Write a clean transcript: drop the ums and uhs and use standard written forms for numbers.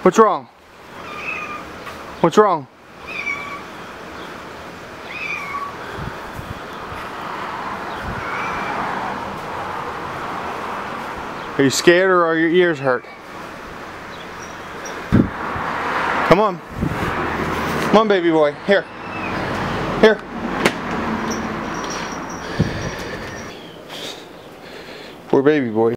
What's wrong? What's wrong? Are you scared or are your ears hurt? Come on. Come on, baby boy. Here. Here. Poor baby boy.